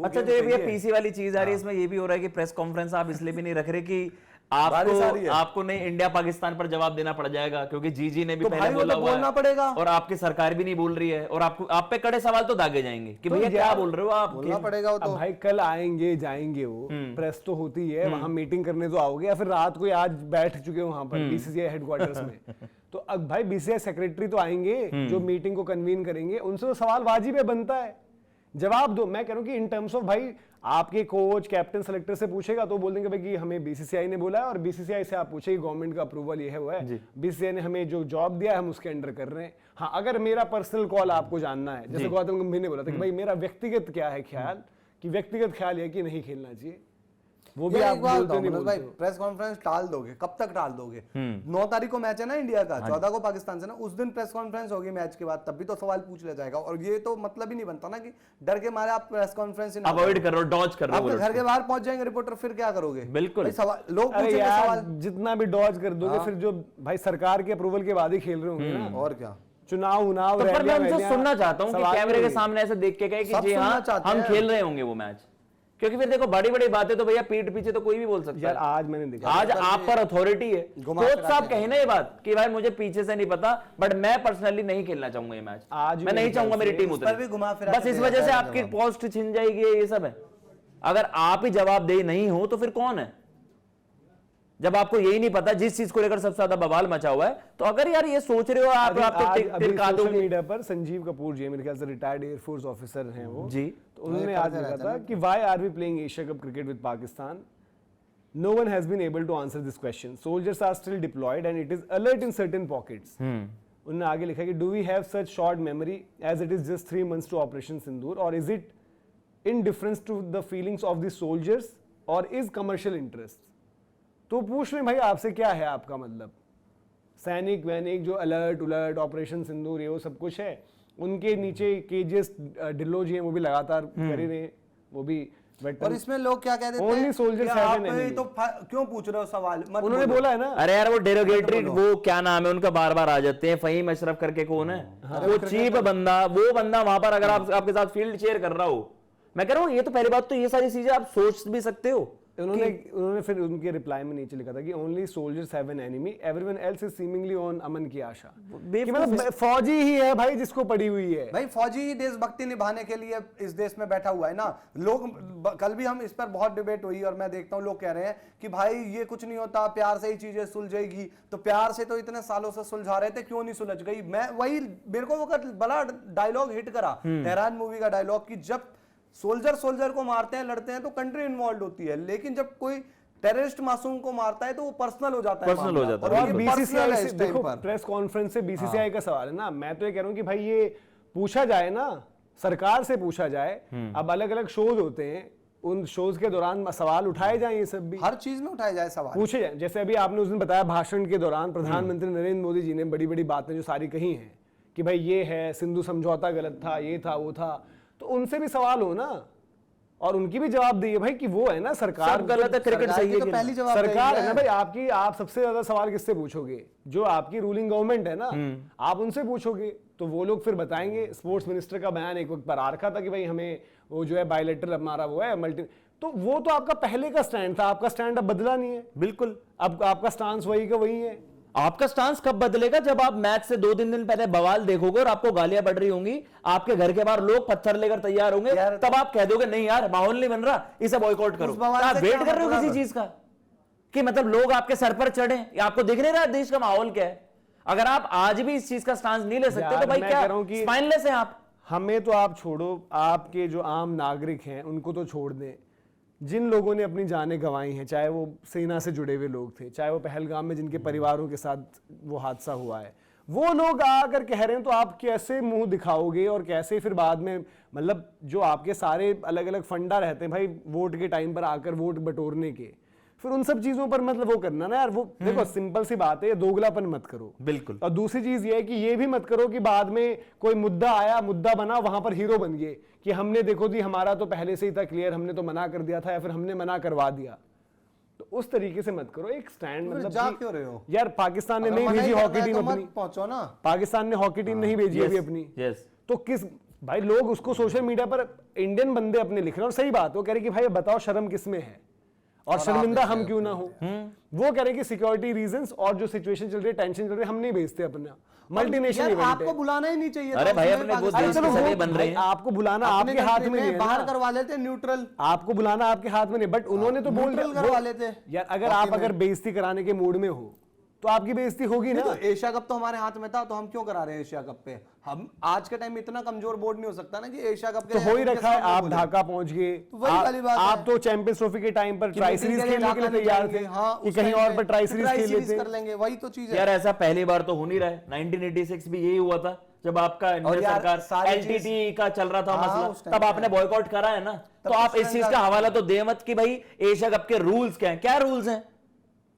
अच्छा, जो ये पीसी वाली चीज आ रही है, इसमें ये भी हो रहा है कि प्रेस कॉन्फ्रेंस आप इसलिए भी नहीं रख रहे कि आपको नहीं इंडिया पाकिस्तान पर जवाब देना पड़ जाएगा, क्योंकि जीजी ने भी पहले बोला हुआ है पड़ेगा, और आपकी सरकार भी नहीं बोल रही है, और आपको आप पे कड़े सवाल तो दागे जाएंगे कि भैया क्या बोल रहे हो आप। बोलना पड़ेगा। तो भाई कल आएंगे जाएंगे, वो प्रेस तो होती है, वहां मीटिंग करने तो आओगे, या फिर रात को आज बैठ चुके हो वहां पर बीसीसीआई हेडक्वार्टर्स में, तो अब भाई बीसीसीआई सेक्रेटरी तो आएंगे जो मीटिंग को कन्वीन करेंगे, उनसे तो सवाल वाजिब है, बनता है, जवाब दो। मैं कह रहा हूं कि इन टर्म्स ऑफ भाई आपके कोच कैप्टन सेलेक्टर से पूछेगा तो बोल देंगे भाई कि हमें बीसीसीआई ने बोला है, और बीसीसीआई से आप पूछेगी गवर्नमेंट का अप्रूवल ये है वो है, बीसीसीआई ने हमें जो जॉब दिया है हम उसके अंडर कर रहे हैं। हाँ, अगर मेरा पर्सनल कॉल आपको जानना है, जैसे गौतम गंभीर ने बोला था कि भाई मेरा व्यक्तिगत क्या है ख्याल, कि व्यक्तिगत ख्याल है कि नहीं खेलना चाहिए, वो भी आप बोलते नहीं बोलते। भाई प्रेस कॉन्फ्रेंस टाल दोगे, कब तक टाल दोगे? 9 तारीख को मैच है ना इंडिया का, 14 को पाकिस्तान से ना, उस दिन प्रेस कॉन्फ्रेंस होगी मैच के बाद, तब भी तो सवाल पूछ लिया जाएगा। और ये तो मतलब ही नहीं बनता ना कि डर के मारे आप प्रेस कॉन्फ्रेंस अवॉइड कर रहे हो, डॉज कर रहे हो, आपके घर के बाहर पहुंच जाएंगे रिपोर्टर, फिर क्या करोगे? बिल्कुल सवाल लोग पूछेंगे सवाल, जितना भी डॉज कर दोगे फिर जो भाई सरकार के अप्रूवल के बाद ही खेल रहे होंगे ना, और क्या चुनाव तो पर मैं उनसे सुनना चाहता हूं कि कैमरे के सामने ऐसे देख के कहे कि जी हाँ हम खेल रहे होंगे वो मैच, क्योंकि फिर देखो बड़ी बड़ी बातें तो भैया पीठ पीछे तो कोई भी बोल सकता है। आज मैंने देखा, आज आप पर अथॉरिटी है, कोच साहब कहे ना ये बात कि भाई मुझे पीछे से नहीं पता, बट मैं पर्सनली नहीं खेलना चाहूंगा ये मैच, आज मैं नहीं चाहूंगा मेरी टीम उतरे, बस इस वजह से आपकी पोस्ट छिन जाएगी, ये सब है। अगर आप ही जवाबदेही नहीं हो तो फिर कौन है? जब आपको यही नहीं पता, जिस चीज को लेकर सबसे ज्यादा बवाल मचा हुआ है, तो अगर यार ये सोच रहे हो आप सोशल मीडिया पर संजीव कपूर जी मेरे ख्याल से रिटायर्ड एयरफोर्स ऑफिसर हैं वो जी, तो उन्होंने आज लिखा था कि why are we playing Asia cup cricket with Pakistan, no one has been able to answer this question, soldiers are still deployed and it is alert in certain pockets. उन्होंने आगे लिखा कि do we have such short memory as it is just 3 months to operation Sindoor, और is it indifference to the feelings of the soldiers और is commercial interest. तो पूछ रहे भाई आपसे क्या है आपका मतलब, सैनिक वैनिक जो अलर्ट उलर्ट ऑपरेशन सिंदूर ये वो सब कुछ है, उनके नीचे केजीएस ढिल्लो जी हैं वो भी लगातार कर ही रहे हैं, वो भी और इसमें लोग क्या कहते हैं, only soldiers have an enemy, तो क्यों पूछ रहे हो सवाल? उन्होंने बोला है ना, अरे यार वो डेरोगेटरी वो क्या नाम है उनका, बार बार आ जाते हैं, फहीम अशरफ करके कौन है वो चीप बंदा, वो बंदा वहां पर अगर आपके साथ फील्ड शेयर कर रहा हो, मैं कह रहा हूँ ये तो पहली बात तो ये सारी चीजें आप सोच भी सकते हो। उन्होंने फिर उनके रिप्लाई में नीचे लिखा था कि only soldiers have an enemy, everyone else is seemingly on Aman की आशा, कि मतलब फौजी ही है भाई जिसको पड़ी हुई है। भाई फौजी ही देशभक्ति निभाने के लिए इस देश में बैठा हुआ है ना। लोग कल भी हम इस पर बहुत डिबेट हुई और मैं देखता हूं लोग कह रहे हैं कि भाई ये कुछ नहीं होता, प्यार से ही चीजें सुलझेगी, तो प्यार से तो इतने सालों से सुलझा रहे थे, क्यों नहीं सुलझ गई? मैं वही, मेरे को वो बड़ा डायलॉग हिट करा तेहरान मूवी का डायलॉग, कि जब सोल्जर को मारते हैं लड़ते हैं तो कंट्री इन्वॉल्व होती है, लेकिन जब कोई टेररिस्ट मासूम को मारता है तो वो पर्सनल हो जाता है, पर्सनल हो जाता है। और बीसीसीआई से देखो, प्रेस कॉन्फ्रेंस से बीसीसीआई का सवाल है ना, मैं तो ये कह रहा हूं कि भाई ये पूछा जाए ना, सरकार से पूछा जाए। अब अलग अलग शोज होते हैं, उन शोज के दौरान सवाल उठाए जाए, ये सब भी हर चीज में उठाए जाए सवाल, पूछे जाए। जैसे अभी आपने उस दिन बताया भाषण के दौरान प्रधानमंत्री नरेंद्र मोदी जी ने बड़ी बड़ी बातें जो सारी कही हैं कि भाई ये है सिंधु समझौता गलत था, ये था वो था, तो उनसे भी सवाल हो ना, और उनकी भी जवाब दी है भाई कि वो है ना, सरकार गलत है, क्रिकेट सही है, तो पहली जवाब सरकार है ना भाई आपकी। आप सबसे ज्यादा सवाल किससे पूछोगे? जो आपकी रूलिंग गवर्नमेंट है ना, आप उनसे पूछोगे तो वो लोग फिर बताएंगे। स्पोर्ट्स मिनिस्टर का बयान एक वक्त पर आ रखा था कि भाई हमें वो जो है बायलैटरल हमारा वो है मल्टी, तो वो तो आपका पहले का स्टैंड था, आपका स्टैंड अब बदला नहीं है। बिल्कुल, अब आपका स्टांस वही का वही है। आपका स्टांस कब बदलेगा? जब आप मैच से 2-3 दिन पहले बवाल देखोगे और आपको गालियां पड़ रही होंगी, आपके घर के बाहर लोग पत्थर लेकर तैयार होंगे, तब आप कह दोगे नहीं यार माहौल नहीं बन रहा, इसे बॉयकॉट करो। आप वेट कर रहे हो किसी चीज का कि मतलब लोग आपके सर पर चढ़े, आपको दिख नहीं रहा देश का माहौल क्या है? अगर आप आज भी इस चीज का स्टांस नहीं ले सकते तो भाई क्या स्पाइनलेस है आप। हमें तो आप छोड़ो, आपके जो आम नागरिक हैं उनको तो छोड़ दें, जिन लोगों ने अपनी जानें गंवाई हैं, चाहे वो सेना से जुड़े हुए लोग थे, चाहे वो पहलगाम में जिनके परिवारों के साथ वो हादसा हुआ है, वो लोग आकर कह रहे हैं, तो आप कैसे मुंह दिखाओगे और कैसे फिर बाद में, मतलब जो आपके सारे अलग अलग फंडा रहते हैं भाई वोट के टाइम पर आकर वोट बटोरने के, फिर उन सब चीजों पर मतलब वो करना ना यार, वो देखो सिंपल सी बात है, दोगलापन मत करो। बिल्कुल। और दूसरी चीज ये है कि ये भी मत करो कि बाद में कोई मुद्दा आया, मुद्दा बना, वहां पर हीरो बन गए कि हमने देखो जी हमारा तो पहले से ही था क्लियर, हमने तो मना कर दिया था या फिर हमने मना करवा दिया। तो उस तरीके से मत करो, एक स्टैंड मतलब जा क्यों रहे हो यार? पाकिस्तान ने नहीं भेजी हॉकी टीम अपनी, पहुंचो ना, पाकिस्तान ने हॉकी टीम नहीं भेजी अभी अपनी, यस, तो किस भाई लोग उसको सोशल मीडिया पर इंडियन बंदे अपने लिख रहे हैं और सही बात, वो कह रहे कि भाई बताओ शर्म किसमें है और शर्मिंदा हम क्यों ना हो। वो कह रहे कि सिक्योरिटी रीजंस और जो सिचुएशन चल रही है, टेंशन चल रही है, हम नहीं भेजते अपना मल्टीनेशनल इवेंट है। आपको बुलाना ही नहीं चाहिए। अरे भाई अपने वो देश के सभी बन रहे हैं, आपको बुलाना आपके हाथ में नहीं है, बाहर करवा लेते न्यूट्रल, आपको बुलाना आपके हाथ में नहीं, बट उन्होंने तो बोल दिया करवा लेते यार अगर आप अगर बेइज्जती कराने के मूड में हो तो आपकी बेइज्जती होगी ना। तो एशिया कप तो हमारे हाथ में था, तो हम क्यों करा रहे हैं एशिया कप पे? हम आज के टाइम में इतना कमजोर बोर्ड नहीं हो सकता ना कि एशिया कप के तो हो ही रखा है, आप ढाका पहुंच गए, वही वाली बात आप तो चैंपियंस ट्रॉफी के टाइम पर ट्राई सीरीज खेलने के लिए तैयार थे कि कहीं और पर ट्राई सीरीज खेल लेते कर लेंगे, वही तो चीज है यार। ऐसा पहली बार तो हो नहीं रहा है, 1986 भी यही हुआ था जब आपका इंडिया सरकार एलटीटी का चल रहा था मसला, तब आपने बॉयकॉट करा है ना। तो आप इस चीज का हवाला तो दे मत कि भाई एशिया कप के रूल्स क्या हैं। क्या रूल्स हैं?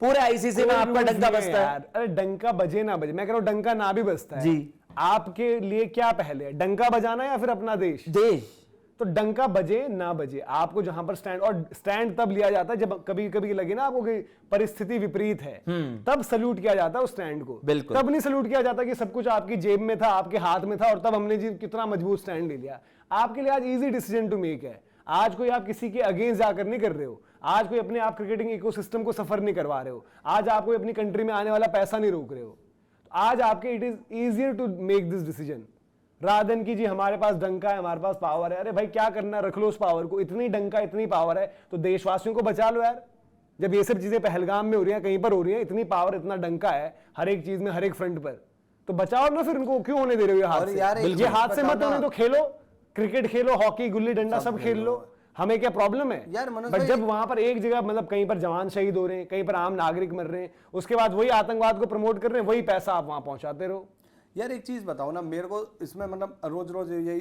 पूरे आईसीसी में आपका डंका बजता है। अरे डंका बजे ना बजे, मैं कह रहा हूं डंका ना भी बजता है जी, आपके लिए क्या पहले है, डंका बजाना या फिर अपना देश? तो डंका बजे ना बजे, आपको जहां पर स्टैंड, और स्टैंड तब लिया जाता है जब कभी कभी लगे ना आपको कि परिस्थिति विपरीत है, तब सल्यूट किया जाता है उस स्टैंड को। बिल्कुल। तब नहीं सल्यूट किया जाता कि सब कुछ आपकी जेब में था, आपके हाथ में था और तब हमने जी कितना मजबूत स्टैंड ले लिया। आपके लिए आज इजी डिसीजन टू मेक है। आज कोई आप किसी के अगेंस्ट जाकर नहीं कर रहे हो, आज कोई अपने आप क्रिकेटिंग इकोसिस्टम को सफर नहीं करवा रहे हो, आज आप कोई अपनी कंट्री में आने वाला पैसा नहीं रोक रहे हो। तो आज आपके it is easier to make this decision rather than की जी हमारे पास डंका है, हमारे पास पावर है। अरे भाई क्या करना है, रख लो उस पावर को। इतनी डंका इतनी पावर है तो देशवासियों को बचा लो यार। जब ये सब चीजें पहलगाम में हो रही हैं, कहीं पर हो रही हैं, इतनी पावर इतना डंका है हर एक चीज में, हर एक फ्रंट पर, तो बचाओ ना। फिर इनको क्यों होने दे रहे हो ये हाथ से? ये हाथ से मत होने तो खेलो, क्रिकेट खेलो, हॉकी, गुल्ली डंडा सब खेल लो, हमें क्या प्रॉब्लम है यार? बट जब वहां पर एक जगह मतलब कहीं पर जवान शहीद हो रहे हैं, कहीं पर आम नागरिक मर रहे हैं, उसके बाद वही आतंकवाद को प्रमोट कर रहे हैं, वही पैसा आप वहां पहुंचाते रहो। यार एक चीज बताओ ना मेरे को, इसमें मतलब रोज रोज यही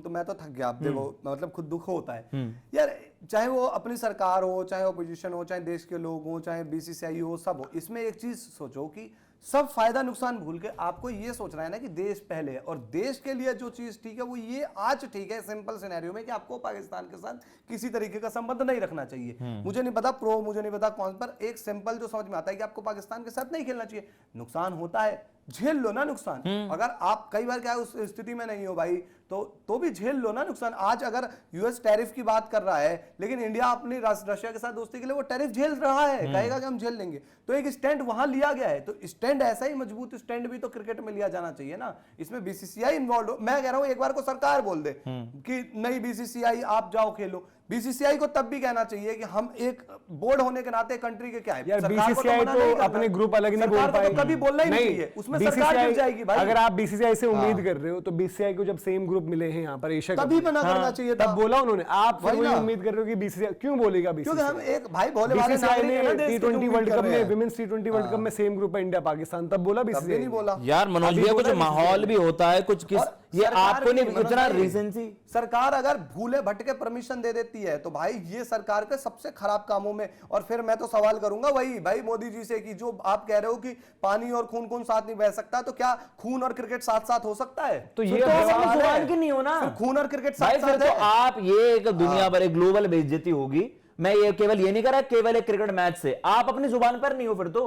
मैं तो थक गया। आप देखो मतलब खुद दुख होता है यार, चाहे वो अपनी सरकार हो, चाहे ओपोजिशन हो, चाहे देश के लोग हो, चाहे बीसीसीआई हो, सब हो। इसमें एक चीज सोचो कि सब फायदा नुकसान भूल के आपको ये सोचना है ना कि देश पहले है, और देश के लिए जो चीज ठीक है वो ये आज ठीक है सिंपल सिनेरियो में कि आपको पाकिस्तान के साथ किसी तरीके का संबंध नहीं रखना चाहिए। मुझे नहीं पता प्रो, मुझे नहीं पता कौन, पर एक सिंपल जो समझ में आता है कि आपको पाकिस्तान के साथ नहीं खेलना चाहिए। नुकसान होता है, झेल लो ना नुकसान। अगर आप कई बार क्या उस स्थिति में नहीं हो भाई तो भी झेल लो ना नुकसान। आज अगर यूएस टैरिफ की बात कर रहा है, लेकिन इंडिया अपनी रशिया के साथ दोस्ती के लिए वो टैरिफ झेल रहा है, कहेगा कि हम झेल लेंगे, तो एक स्टैंड वहां लिया गया है। तो स्टैंड ऐसा ही मजबूत स्टैंड भी तो क्रिकेट में लिया जाना चाहिए ना। इसमें बीसीसीआई इन्वॉल्व हो। मैं कह रहा हूं एक बार को सरकार बोल दे कि नहीं बीसीसीआई आप जाओ खेलो। बीसीसीआई को तब भी कहना चाहिए कि हम एक बोर्ड होने के नाते कंट्री के क्या है, यार बीसीसीआई तो अपने ग्रुप अलग नहीं बोल पाएगी, कभी बोलना ही नहीं चाहिए, उसमें सरकार गिर जाएगी भाई। अगर आप बीसीसीआई से उम्मीद कर रहे हो तो बीसीसीआई को जब सेम ग्रुप मिले हैं यहाँ पर एशिया कप, तभी मना करना चाहिए था। तब बोला उन्होंने। आप वही उम्मीद कर रहे हो कि बीसीसीआई क्यों बोलेगा? क्योंकि हम एक भाई भोले भाले नागरिक हैं ना देश के, टी20 वर्ल्ड कप में, विमेंस टी20 वर्ल्ड कप में सेम ग्रुप है इंडिया पाकिस्तान, तब बोला बीसीसीआई नहीं बोला यार। मनोज भैया कुछ माहौल भी होता है, कुछ किस ये आपको नहीं इतना रीसेंसी। सरकार अगर भूले भटके परमिशन दे देती है तो भाई ये सरकार के सबसे खराब कामों में। और फिर मैं तो सवाल करूंगा वही भाई मोदी जी से कि जो आप कह रहे हो कि पानी और खून साथ नहीं बह सकता, तो क्या खून और क्रिकेट साथ साथ हो सकता है? तो ये सवाल की नहीं हो ना, खून और क्रिकेट साथ साथ है। तो आप ये एक दुनिया भर एक ग्लोबल बेइज्जती होगी। मैं ये केवल ये नहीं कर रहा केवल एक क्रिकेट मैच से, आप अपनी जुबान पर नहीं हो फिर तो।